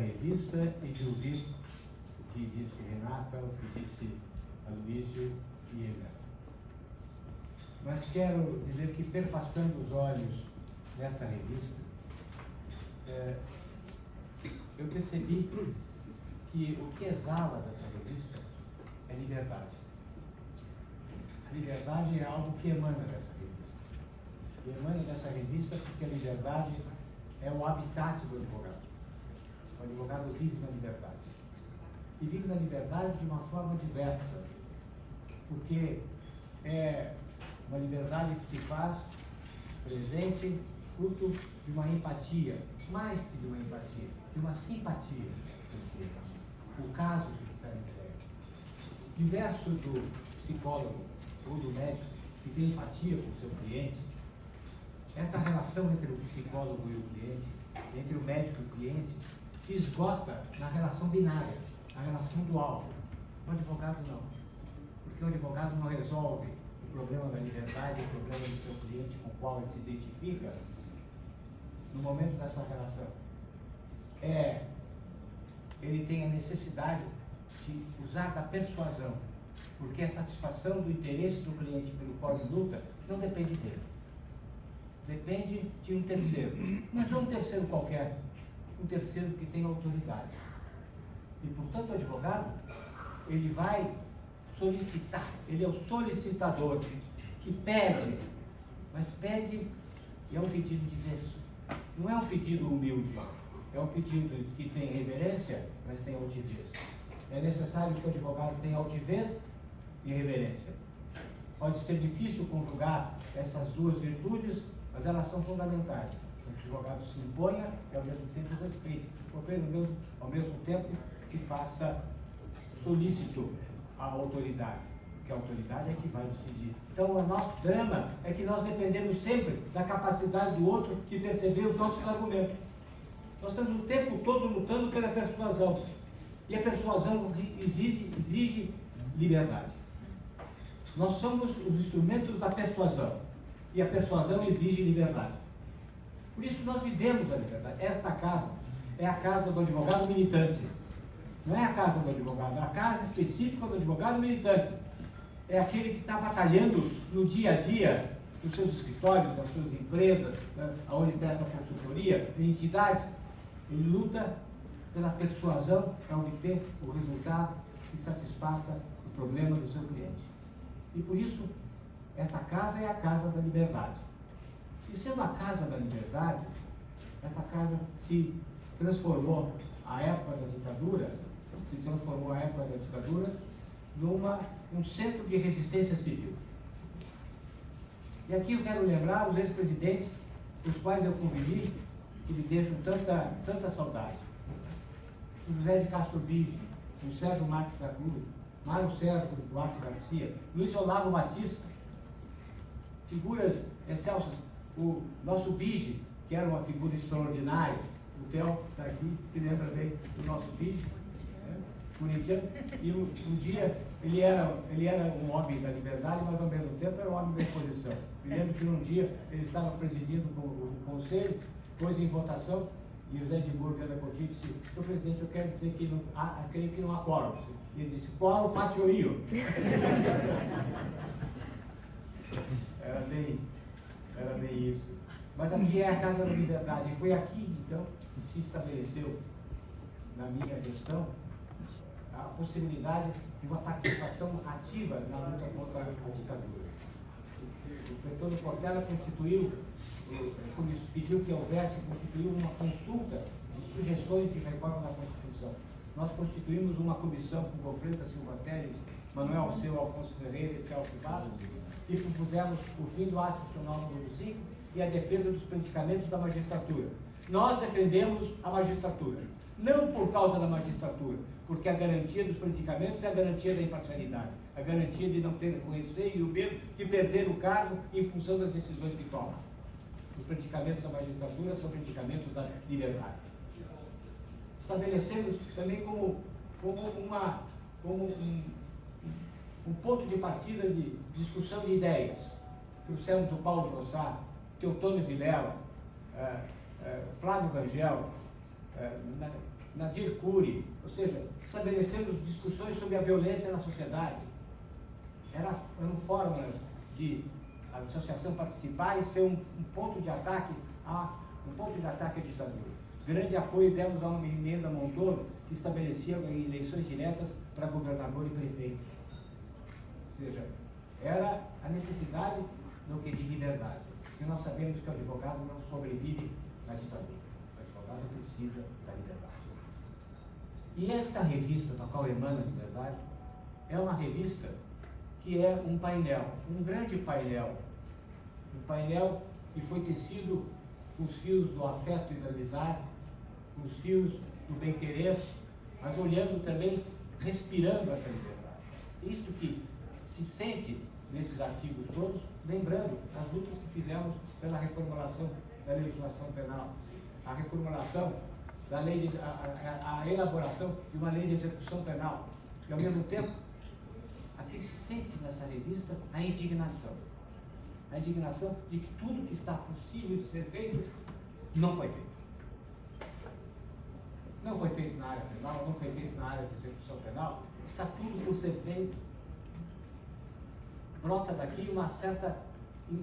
revista e de ouvir o que disse Renata, o que disse Aloysio e Helena. Mas quero dizer que, perpassando os olhos desta revista, eu percebi que o que exala dessa revista é liberdade. A liberdade é algo que emana dessa revista. E emana dessa revista porque a liberdade é o habitat do advogado. O advogado vive na liberdade. E vive na liberdade de uma forma diversa, porque é uma liberdade que se faz presente, fruto de uma empatia, mais que de uma empatia, de uma simpatia com o cliente. O caso que está entregue. Diverso do psicólogo ou do médico que tem empatia com o seu cliente, essa relação entre o psicólogo e o cliente, entre o médico e o cliente, se esgota na relação binária, na relação dual. O advogado não. Porque o advogado não resolve o problema da liberdade, o problema do seu cliente com o qual ele se identifica no momento dessa relação. Ele tem a necessidade de usar da persuasão, porque a satisfação do interesse do cliente pelo qual ele luta não depende dele. Depende de um terceiro, mas não um terceiro qualquer, um terceiro que tem autoridade. E, portanto, o advogado, ele vai solicitar, ele é o solicitador que pede, mas pede e é um pedido diverso. Não é um pedido humilde, é um pedido que tem reverência, mas tem altivez. É necessário que o advogado tenha altivez e reverência. Pode ser difícil conjugar essas duas virtudes, mas elas são fundamentais. O advogado se imponha e ao mesmo tempo respeite. Ao mesmo tempo se faça solícito à autoridade, porque a autoridade é que vai decidir. Então o nosso drama é que nós dependemos sempre da capacidade do outro de perceber os nossos argumentos. Nós estamos o tempo todo lutando pela persuasão. E a persuasão exige liberdade. Nós somos os instrumentos da persuasão. E a persuasão exige liberdade. Por isso nós vivemos a liberdade. Esta casa é a casa do advogado militante. Não é a casa do advogado, é a casa específica do advogado militante. É aquele que está batalhando no dia a dia, nos seus escritórios, nas suas empresas, né, onde presta consultoria, em entidades. Ele luta pela persuasão para obter o resultado que satisfaça o problema do seu cliente. E por isso, esta casa é a casa da liberdade. E sendo a casa da liberdade, essa casa se transformou, a época da ditadura, num centro de resistência civil. E aqui eu quero lembrar os ex-presidentes, os quais eu convivi, que me deixam tanta saudade. O José de Castro Bige, o Sérgio Marques da Cruz, Mário Sérgio Duarte Garcia, Luiz Olavo Batista, figuras excelsas. O nosso Bige, que era uma figura extraordinária, o Theo, que está aqui, se lembra bem do nosso Bige, corintiano, e um dia ele era um homem da liberdade, mas ao mesmo tempo era um homem da oposição. Me lembro que um dia ele estava presidindo o conselho, pôs em votação, e o Zé Edmur Viana Coutinho disse: senhor presidente, eu quero dizer que creio que não há quórum. E ele disse: quórum fatioio. Era bem isso. Mas aqui é a casa da liberdade. E foi aqui, então, que se estabeleceu, na minha gestão, a possibilidade de uma participação ativa na luta contra a ditadura. O Petônio Portela pediu que constituiu uma consulta de sugestões de reforma da Constituição. Nós constituímos uma comissão com Gofreta Silva Teles, Manuel Alceu, Alfonso Ferreira e Celso Barros, e propusemos o fim do ato institucional número 5 e a defesa dos predicamentos da magistratura. Nós defendemos a magistratura, não por causa da magistratura, porque a garantia dos predicamentos é a garantia da imparcialidade, a garantia de não ter o receio e o medo de perder o cargo em função das decisões que toma. Os predicamentos da magistratura são predicamentos da liberdade. Estabelecemos também como um ponto de partida de discussão de ideias. Trouxemos o Paulo Rossá, Teotônio Vilela, Flávio Rangel, Nadir Cury, ou seja, estabelecemos discussões sobre a violência na sociedade. Eram fórmulas de a associação participar e ser um ponto de ataque à ditadura. Grande apoio demos a uma emenda Montoro que estabelecia eleições diretas para governador e prefeitos. Ou seja, era a necessidade de liberdade. E nós sabemos que o advogado não sobrevive na ditadura. O advogado precisa da liberdade. E esta revista da qual emana a liberdade é uma revista que é um painel, um grande painel. Um painel que foi tecido com os fios do afeto e da amizade, com os fios do bem-querer, mas olhando também, respirando essa liberdade. Isso que se sente nesses artigos todos, lembrando as lutas que fizemos pela reformulação da legislação penal, a reformulação da lei, a elaboração de uma lei de execução penal, e ao mesmo tempo, aqui se sente nessa revista a indignação de que tudo que está possível de ser feito, não foi feito. Não foi feito na área penal, não foi feito na área de execução penal, está tudo por ser feito. Brota daqui um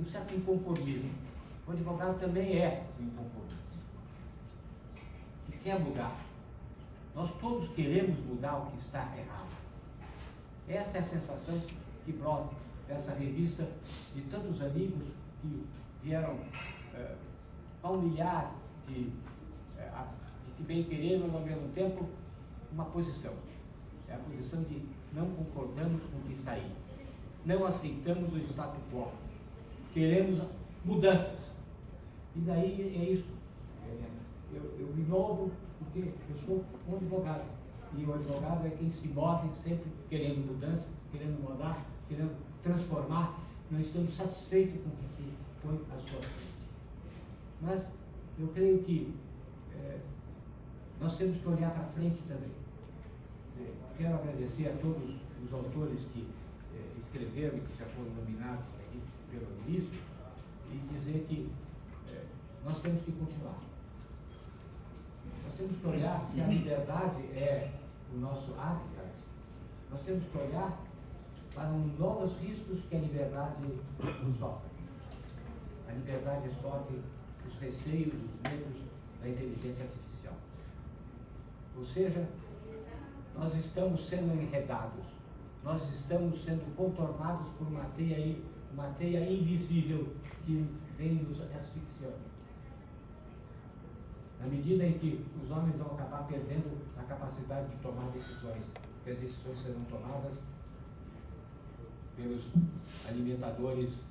certo inconformismo. O advogado também é um inconformismo. Que quer mudar. Nós todos queremos mudar o que está errado. Essa é a sensação que brota dessa revista de tantos amigos que vieram palmilhar de bem querer, mas ao mesmo tempo uma posição. É a posição de não concordamos com o que está aí. Não aceitamos o status quo. Queremos mudanças. E daí é isso. Eu me inovo porque eu sou um advogado. E o advogado é quem se move sempre querendo mudança, querendo mudar, querendo transformar. Não estamos satisfeitos com o que se põe à sua frente. Mas eu creio que nós temos que olhar para frente também. Quero agradecer a todos os autores que escreveram e que já foram nominados aqui pelo ministro e dizer que nós temos que continuar. Nós temos que olhar se a liberdade é o nosso habitat. Nós temos que olhar para os novos riscos que a liberdade sofre. A liberdade sofre os receios, os medos da inteligência artificial. Ou seja, nós estamos sendo enredados, nós estamos sendo contornados por uma teia invisível que vem nos asfixiando. Na medida em que os homens vão acabar perdendo a capacidade de tomar decisões, porque as decisões serão tomadas pelos alimentadores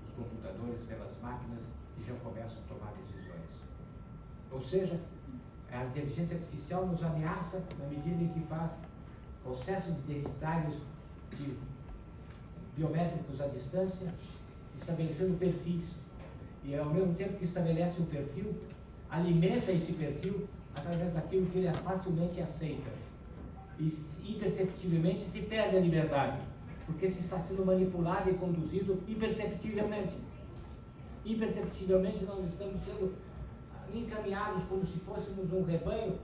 dos computadores, pelas máquinas que já começam a tomar decisões. Ou seja, a inteligência artificial nos ameaça na medida em que faz processos identitários biométricos à distância, estabelecendo perfis. E ao mesmo tempo que estabelece um perfil, alimenta esse perfil através daquilo que ele facilmente aceita. E imperceptivelmente se perde a liberdade, porque se está sendo manipulado e conduzido imperceptivelmente. Imperceptivelmente nós estamos sendo encaminhados como se fôssemos um rebanho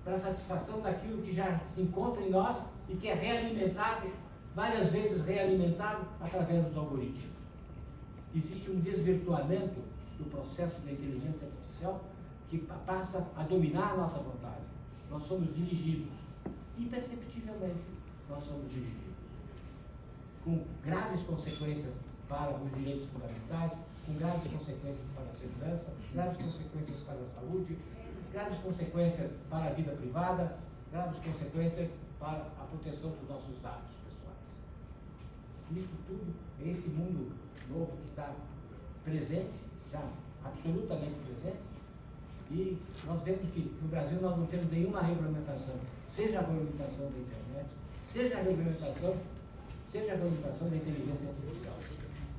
para a satisfação daquilo que já se encontra em nós e que é realimentado, várias vezes realimentado através dos algoritmos. Existe um desvirtuamento do processo da inteligência artificial que passa a dominar a nossa vontade. Nós somos dirigidos, imperceptivelmente nós somos dirigidos, com graves consequências para os direitos fundamentais, com graves consequências para a segurança, graves consequências para a saúde, graves consequências para a vida privada, graves consequências para a proteção dos nossos dados pessoais. Isso tudo é esse mundo novo que está presente, já absolutamente presente, e nós vemos que no Brasil nós não temos nenhuma regulamentação, seja a regulamentação da internet, seja a regulamentação da inteligência artificial.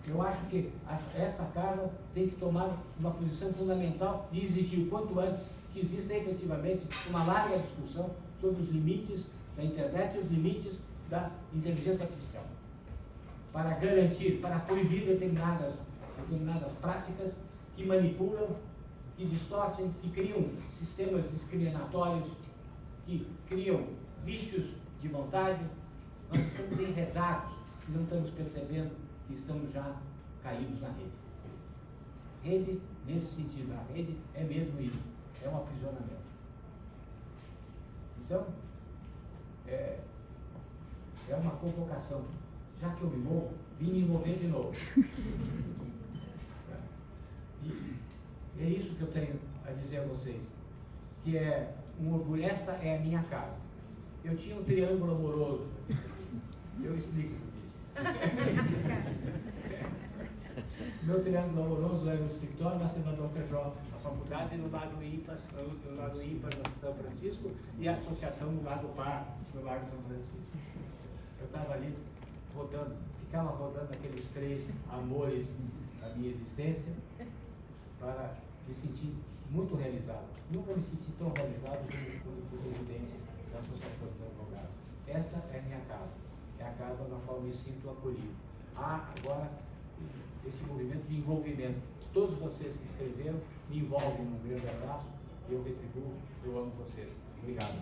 Eu acho que esta casa tem que tomar uma posição fundamental de exigir o quanto antes que exista efetivamente uma larga discussão sobre os limites da internet e os limites da inteligência artificial, para garantir, para proibir determinadas práticas que manipulam, que distorcem, que criam sistemas discriminatórios que criam vícios de vontade. Nós estamos enredados e não estamos percebendo que estamos já caídos na rede. Rede, nesse sentido, a rede é mesmo isso, é um aprisionamento. Então, é uma convocação. Já que eu me movo, vim me mover de novo. E é isso que eu tenho a dizer a vocês, que é um orgulho. Esta é a minha casa. Eu tinha um triângulo amoroso. Eu explico isso. Meu triângulo amoroso era o escritório na Senador Feijó, a faculdade no lado ímpar, na São Francisco, e a associação no lado par, no Largo São Francisco. Eu estava ali rodando, ficava rodando aqueles 3 amores da minha existência para me sentir muito realizado. Nunca me senti tão realizado como quando fui presidente da Associação de Advogados. Esta é a minha casa, é a casa na qual me sinto acolhido. Há agora esse movimento de envolvimento. Todos vocês que escreveram me envolvem num grande abraço e eu retribuo, eu amo vocês. Obrigado.